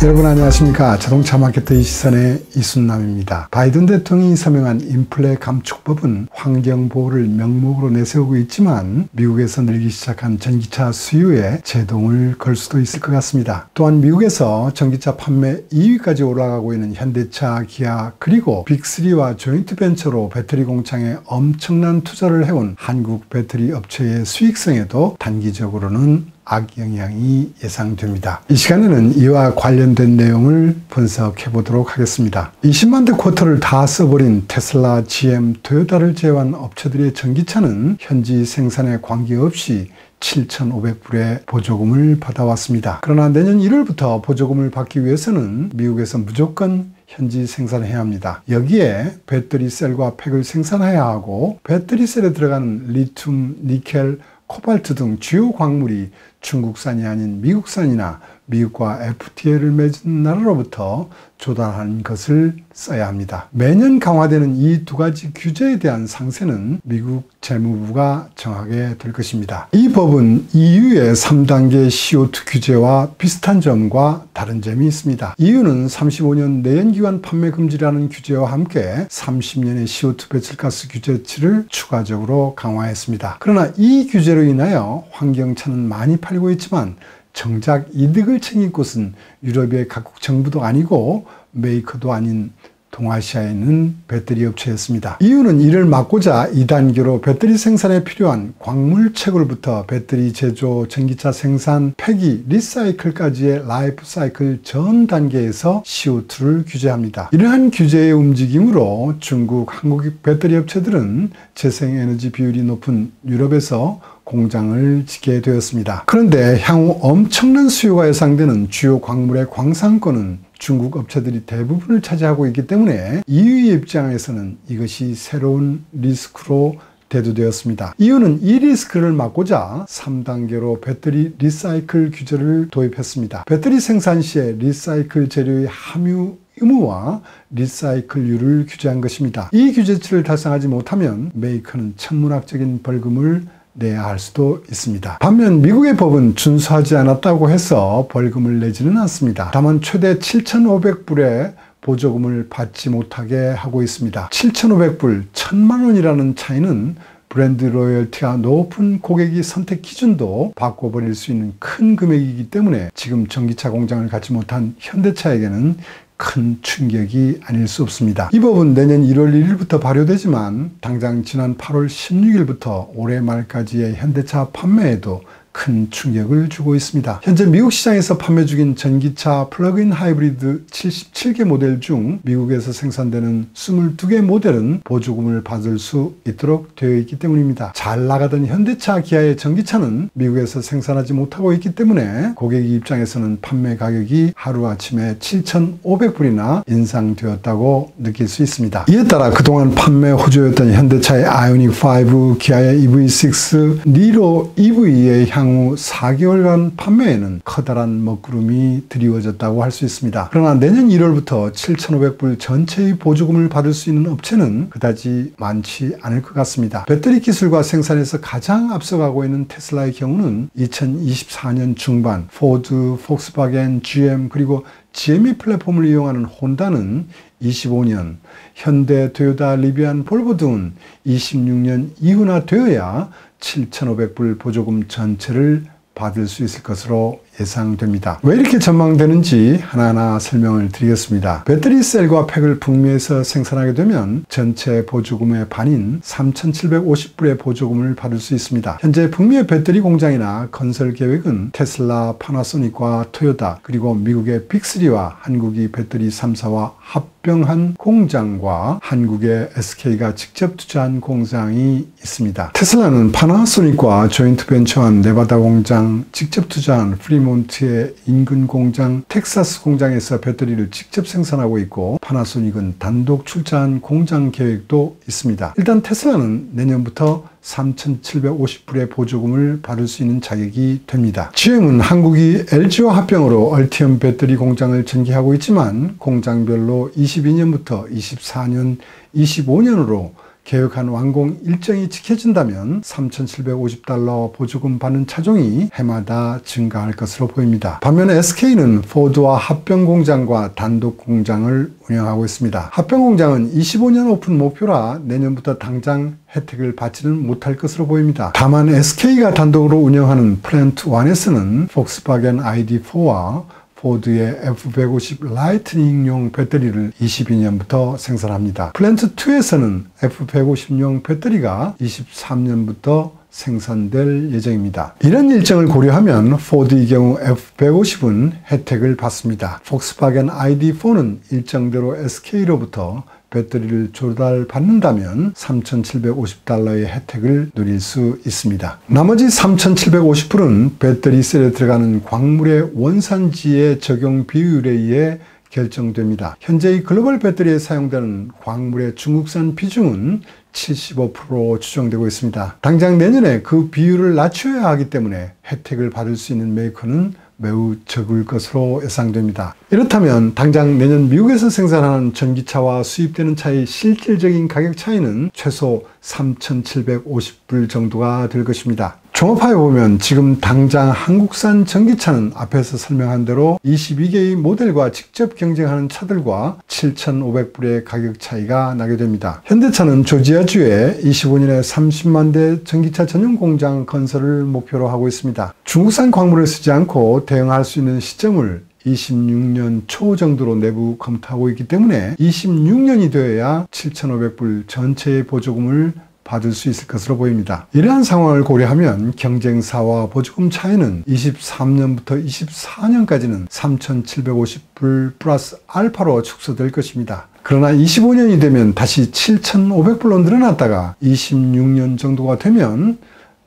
여러분 안녕하십니까. 자동차 마케터의 시선의 이순남입니다. 바이든 대통령이 서명한 인플레 감축법은 환경보호를 명목으로 내세우고 있지만 미국에서 늘기 시작한 전기차 수요에 제동을 걸 수도 있을 것 같습니다. 또한 미국에서 전기차 판매 2위까지 올라가고 있는 현대차, 기아 그리고 빅3와 조인트 벤처로 배터리 공장에 엄청난 투자를 해온 한국 배터리 업체의 수익성에도 단기적으로는 악영향이 예상됩니다. 이 시간에는 이와 관련된 내용을 분석해 보도록 하겠습니다. 20만 대 쿼터를 다 써버린 테슬라, GM, 토요타를 제외한 업체들의 전기차는 현지 생산에 관계없이 7,500불의 보조금을 받아왔습니다. 그러나 내년 1월부터 보조금을 받기 위해서는 미국에서 무조건 현지 생산해야 합니다. 여기에 배터리 셀과 팩을 생산해야 하고 배터리 셀에 들어가는 리튬, 니켈, 코발트 등 주요 광물이 중국산이 아닌 미국산이나 미국과 FTA를 맺은 나라로부터 조달한 것을 써야 합니다. 매년 강화되는 이 두 가지 규제에 대한 상세는 미국 재무부가 정하게 될 것입니다. 이 법은 EU의 3단계 CO2 규제와 비슷한 점과 다른 점이 있습니다. EU는 35년 내연기관 판매 금지라는 규제와 함께 30년의 CO2 배출가스 규제치를 추가적으로 강화했습니다. 그러나 이 규제로 인하여 환경차는 많이 팔리고 있지만 정작 이득을 챙긴 곳은 유럽의 각국 정부도 아니고 메이커도 아닌 동아시아에 있는 배터리 업체였습니다. EU는 이를 막고자 2단계로 배터리 생산에 필요한 광물 채굴부터 배터리 제조, 전기차 생산, 폐기, 리사이클까지의 라이프 사이클 전 단계에서 CO2를 규제합니다. 이러한 규제의 움직임으로 중국, 한국 배터리 업체들은 재생에너지 비율이 높은 유럽에서 공장을 짓게 되었습니다. 그런데 향후 엄청난 수요가 예상되는 주요 광물의 광산권은 중국 업체들이 대부분을 차지하고 있기 때문에 EU의 입장에서는 이것이 새로운 리스크로 대두되었습니다. EU는 이 리스크를 막고자 3단계로 배터리 리사이클 규제를 도입했습니다. 배터리 생산 시에 리사이클 재료의 함유 의무와 리사이클률을 규제한 것입니다. 이 규제치를 달성하지 못하면 메이커는 천문학적인 벌금을 내야 할 수도 있습니다. 반면 미국의 법은 준수하지 않았다고 해서 벌금을 내지는 않습니다. 다만 최대 7,500불의 보조금을 받지 못하게 하고 있습니다. 7,500불, 1,000만 원이라는 차이는 브랜드 로열티가 높은 고객이 선택 기준도 바꿔버릴 수 있는 큰 금액이기 때문에 지금 전기차 공장을 갖지 못한 현대차에게는 큰 충격이 아닐 수 없습니다. 이 법은 내년 1월 1일부터 발효되지만 당장 지난 8월 16일부터 올해 말까지의 현대차 판매에도 큰 충격을 주고 있습니다. 현재 미국 시장에서 판매 중인 전기차 플러그인 하이브리드 77개 모델 중 미국에서 생산되는 22개 모델은 보조금을 받을 수 있도록 되어 있기 때문입니다. 잘 나가던 현대차, 기아의 전기차는 미국에서 생산하지 못하고 있기 때문에 고객 입장에서는 판매 가격이 하루아침에 7,500불이나 인상되었다고 느낄 수 있습니다. 이에 따라 그동안 판매 호조였던 현대차의 아이오닉5, 기아의 EV6, 니로 EV의 향후 4개월간 판매에는 커다란 먹구름이 드리워졌다고 할 수 있습니다. 그러나 내년 1월부터 7,500불 전체의 보조금을 받을 수 있는 업체는 그다지 많지 않을 것 같습니다. 배터리 기술과 생산에서 가장 앞서가고 있는 테슬라의 경우는 2024년 중반 포드, 폭스바겐, GM 그리고 GME 플랫폼을 이용하는 혼다는 25년, 현대, 토요타, 리비안, 볼보 등은 26년 이후나 되어야 7,500불 보조금 전체를 받을 수 있을 것으로 예상됩니다. 왜 이렇게 전망되는지 하나하나 설명을 드리겠습니다. 배터리 셀과 팩을 북미에서 생산하게 되면 전체 보조금의 반인 3,750불의 보조금을 받을 수 있습니다. 현재 북미의 배터리 공장이나 건설 계획은 테슬라, 파나소닉과 토요타 그리고 미국의 빅3와 한국이 배터리 3사와 합병한 공장과 한국의 SK가 직접 투자한 공장이 있습니다. 테슬라는 파나소닉과 조인트 벤처한 네바다 공장, 직접 투자한 프리몬트의 인근 공장, 텍사스 공장에서 배터리를 직접 생산하고 있고 파나소닉은 단독 출자한 공장 계획도 있습니다. 일단 테슬라는 내년부터 3,750불의 보조금을 받을 수 있는 자격이 됩니다. GM은 한국이 LG와 합병으로 얼티엄 배터리 공장을 전개하고 있지만 공장별로 22년부터 24년, 25년으로 계획한 완공 일정이 지켜진다면 $3,750 보조금 받는 차종이 해마다 증가할 것으로 보입니다. 반면에 SK는 포드와 합병 공장과 단독 공장을 운영하고 있습니다. 합병 공장은 25년 오픈 목표라 내년부터 당장 혜택을 받지는 못할 것으로 보입니다. 다만 SK가 단독으로 운영하는 플랜트 1에서는 폭스바겐 ID4와 포드의 F150 라이트닝용 배터리를 22년부터 생산합니다. 플랜트 2에서는 F150용 배터리가 23년부터 생산될 예정입니다. 이런 일정을 고려하면 포드의 경우 F150은 혜택을 받습니다. 폭스바겐 ID4는 일정대로 SK로부터 배터리를 조달받는다면 $3,750의 혜택을 누릴 수 있습니다. 나머지 $3,750은 배터리 셀에 들어가는 광물의 원산지의 적용 비율에 의해 결정됩니다. 현재 글로벌 배터리에 사용되는 광물의 중국산 비중은 75%로 추정되고 있습니다. 당장 내년에 그 비율을 낮춰야 하기 때문에 혜택을 받을 수 있는 메이커는 매우 적을 것으로 예상됩니다. 이렇다면 당장 내년 미국에서 생산하는 전기차와 수입되는 차의 실질적인 가격 차이는 최소 $3,750 정도가 될 것입니다. 종합하여 보면 지금 당장 한국산 전기차는 앞에서 설명한 대로 22개의 모델과 직접 경쟁하는 차들과 $7,500의 가격 차이가 나게 됩니다. 현대차는 조지아주에 25년에 30만 대 전기차 전용 공장 건설을 목표로 하고 있습니다. 중국산 광물을 쓰지 않고 대응할 수 있는 시점을 26년 초 정도로 내부 검토하고 있기 때문에 26년이 되어야 $7,500 전체의 보조금을 받을 수 있을 것으로 보입니다. 이러한 상황을 고려하면 경쟁사와 보조금 차이는 23년부터 24년까지는 $3,750 플러스 알파로 축소될 것입니다. 그러나 25년이 되면 다시 $7,500로 늘어났다가 26년 정도가 되면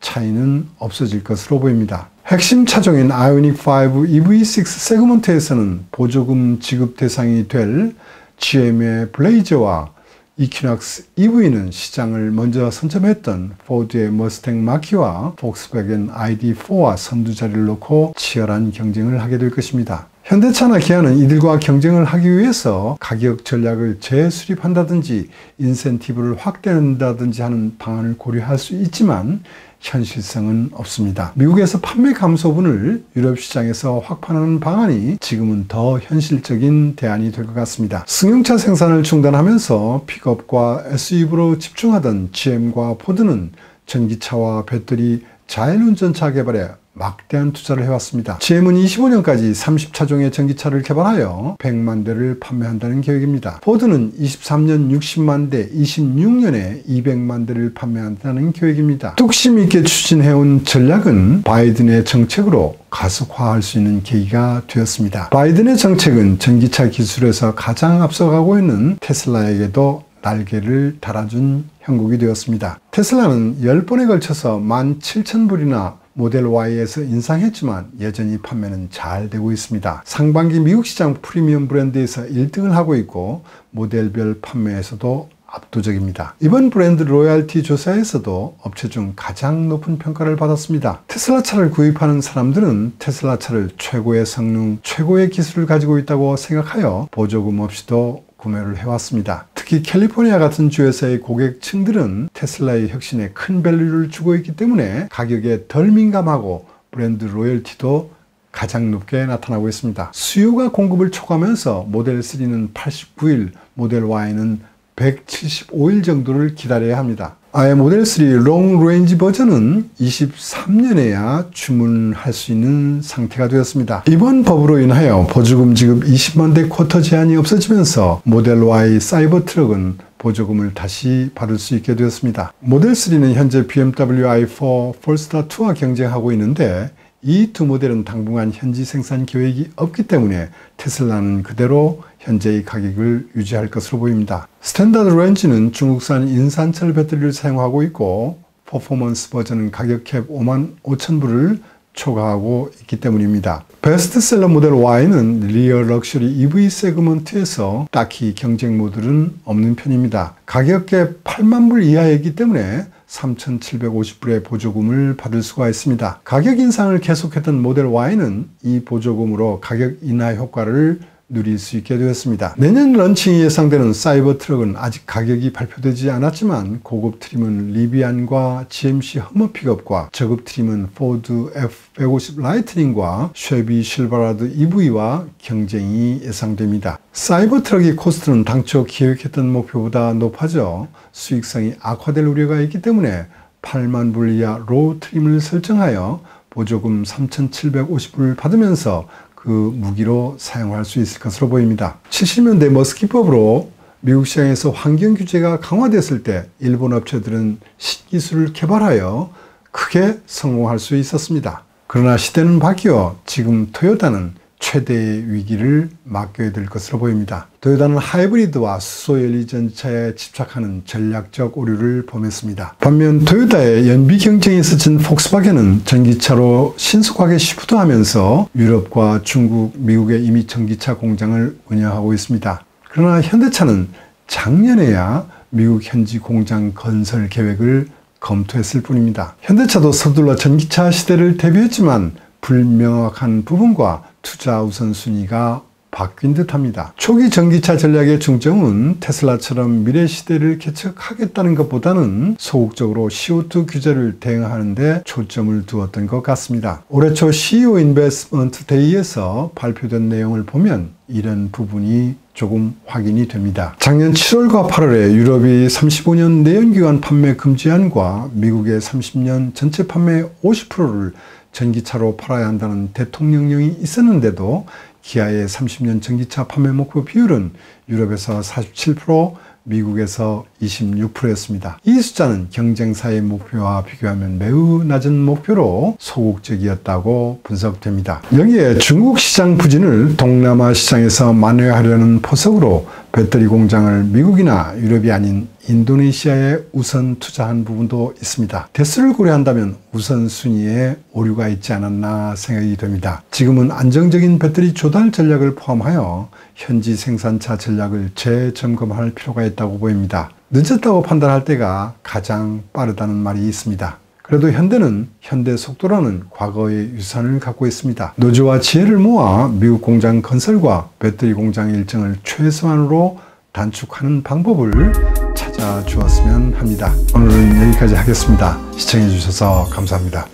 차이는 없어질 것으로 보입니다. 핵심 차종인 아이오닉 5 EV6 세그먼트에서는 보조금 지급 대상이 될 GM의 블레이저와 이퀴낙스 EV는 시장을 먼저 선점했던 포드의 머스탱 마키와 폭스바겐 ID4와 선두 자리를 놓고 치열한 경쟁을 하게 될 것입니다. 현대차나 기아는 이들과 경쟁을 하기 위해서 가격 전략을 재수립한다든지 인센티브를 확대한다든지 하는 방안을 고려할 수 있지만 현실성은 없습니다. 미국에서 판매 감소분을 유럽 시장에서 확판하는 방안이 지금은 더 현실적인 대안이 될 것 같습니다. 승용차 생산을 중단하면서 픽업과 SUV로 집중하던 GM과 포드는 전기차와 배터리 자율운전차 개발에 막대한 투자를 해왔습니다. GM은 25년까지 30차종의 전기차를 개발하여 100만 대를 판매한다는 계획입니다. 포드는 23년 60만 대, 26년에 200만 대를 판매한다는 계획입니다. 뚝심 있게 추진해온 전략은 바이든의 정책으로 가속화할 수 있는 계기가 되었습니다. 바이든의 정책은 전기차 기술에서 가장 앞서가고 있는 테슬라에게도 날개를 달아준 형국이 되었습니다. 테슬라는 10번에 걸쳐서 17,000불이나 모델 Y에서 인상했지만 여전히 판매는 잘 되고 있습니다. 상반기 미국 시장 프리미엄 브랜드에서 1등을 하고 있고 모델별 판매에서도 압도적입니다. 이번 브랜드 로열티 조사에서도 업체 중 가장 높은 평가를 받았습니다. 테슬라 차를 구입하는 사람들은 테슬라 차를 최고의 성능, 최고의 기술을 가지고 있다고 생각하여 보조금 없이도 구매를 해왔습니다. 특히 캘리포니아 같은 주에서의 고객층들은 테슬라의 혁신에 큰 밸류를 주고 있기 때문에 가격에 덜 민감하고 브랜드 로열티도 가장 높게 나타나고 있습니다. 수요가 공급을 초과하면서 모델 3는 89일, 모델 Y는 175일 정도를 기다려야 합니다. 아예 모델 3 롱 레인지 버전은 23년에야 주문할 수 있는 상태가 되었습니다. 이번 법으로 인하여 보조금 지급 20만 대 쿼터 제한이 없어지면서 모델 Y 사이버 트럭은 보조금을 다시 받을 수 있게 되었습니다. 모델 3는 현재 BMW i4 폴스타 2와 경쟁하고 있는데 이 두 모델은 당분간 현지 생산 계획이 없기 때문에 테슬라는 그대로 현재의 가격을 유지할 것으로 보입니다. 스탠다드 렌즈는 중국산 인산철 배터리를 사용하고 있고 퍼포먼스 버전은 가격 캡 55,000불을 초과하고 있기 때문입니다. 베스트셀러 모델 Y는 리어 럭셔리 EV 세그먼트에서 딱히 경쟁 모델은 없는 편입니다. 가격 캡 8만 불 이하이기 때문에 3,750불의 보조금을 받을 수가 있습니다. 가격 인상을 계속했던 모델 Y는 이 보조금으로 가격 인하 효과를 누릴 수 있게 되었습니다. 내년 런칭이 예상되는 사이버 트럭은 아직 가격이 발표되지 않았지만 고급 트림은 리비안과 GMC 허머 픽업과 저급 트림은 포드 F150 라이트닝과 쉐비 실버라도 EV와 경쟁이 예상됩니다. 사이버 트럭의 코스트는 당초 계획했던 목표보다 높아져 수익성이 악화될 우려가 있기 때문에 8만 불 이하 로우 트림을 설정하여 보조금 3,750불을 받으면서 그 무기로 사용할 수 있을 것으로 보입니다. 70년대 머스기법으로 미국 시장에서 환경 규제가 강화됐을 때 일본 업체들은 신기술을 개발하여 크게 성공할 수 있었습니다. 그러나 시대는 바뀌어 지금 토요타는 최대의 위기를 맞게 될 것으로 보입니다. 토요타는 하이브리드와 수소연료 전차에 집착하는 전략적 오류를 범했습니다. 반면 토요타의 연비 경쟁에서 진 폭스바겐은 전기차로 신속하게 시프트하면서 유럽과 중국, 미국에 이미 전기차 공장을 운영하고 있습니다. 그러나 현대차는 작년에야 미국 현지 공장 건설 계획을 검토했을 뿐입니다. 현대차도 서둘러 전기차 시대를 대비했지만 불명확한 부분과 투자 우선순위가 바뀐 듯합니다. 초기 전기차 전략의 중점은 테슬라처럼 미래 시대를 개척하겠다는 것보다는 소극적으로 CO2 규제를 대응하는 데 초점을 두었던 것 같습니다. 올해 초 CEO 인베스트먼트 데이에서 발표된 내용을 보면 이런 부분이 조금 확인이 됩니다. 작년 7월과 8월에 유럽이 35년 내연기관 판매 금지안과 미국의 30년 전체 판매 50%를 전기차로 팔아야 한다는 대통령령이 있었는데도 기아의 30년 전기차 판매 목표 비율은 유럽에서 47%, 미국에서 26%였습니다. 이 숫자는 경쟁사의 목표와 비교하면 매우 낮은 목표로 소극적이었다고 분석됩니다. 여기에 중국 시장 부진을 동남아 시장에서 만회하려는 포석으로 배터리 공장을 미국이나 유럽이 아닌 인도네시아에 우선 투자한 부분도 있습니다. 대수를 고려한다면 우선순위에 오류가 있지 않았나 생각이 됩니다. 지금은 안정적인 배터리 조달 전략을 포함하여 현지 생산차 전략을 재점검할 필요가 있다고 보입니다. 늦었다고 판단할 때가 가장 빠르다는 말이 있습니다. 그래도 현대는 현대 속도라는 과거의 유산을 갖고 있습니다. 노조와 지혜를 모아 미국 공장 건설과 배터리 공장 일정을 최소한으로 단축하는 방법을 찾아주었으면 합니다. 오늘은 여기까지 하겠습니다. 시청해 주셔서 감사합니다.